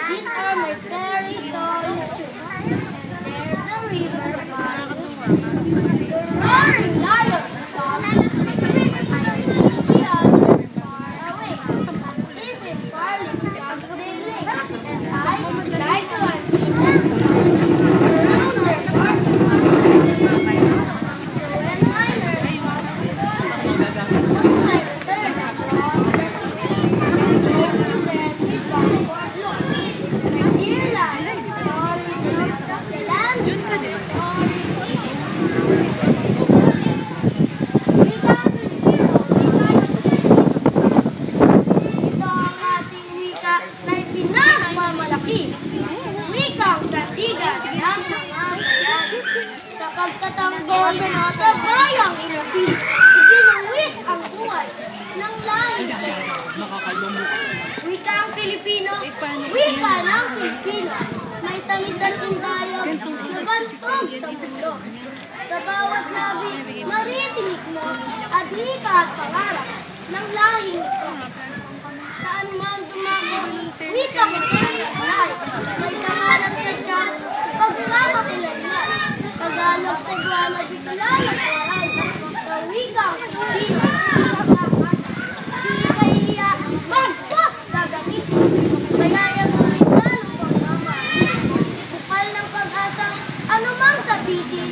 These are my starry solitudes. There the river flows. The roaring lions come. I see the others far away. As if in falling down they lay. And I like to unleash around their heart. So when my nurse comes to follow, I return across the sea. Go to bed with backward look. Dear land, sorry, the land, sorry. Wikang Pilipino, wikang Pilipino. Ito ang ating wika na ipinagmamalaki. Wikang sandigan ng mga bayan. Sa pagtatanggol sa bayang inapi, ibinuwis ang buhay ng lahing kaibigan. Wikang Pilipino, wika ng Pilipino, may tamis at indayog na bantog sa mundo. Sa bawat labi, maritinig mo, adhika at pangarap ng lahing ito. Saan man tumago, wika mo tayo, may tangan at sadya, pagkakakilanlan, Tagalog sa Guano, Bicol at Waray, sa wikang Pilipino. Di kaya magpos gagamit, bayaya mo rin na ng pagmamahal. Bukal ng pag-asang anumang sabitin,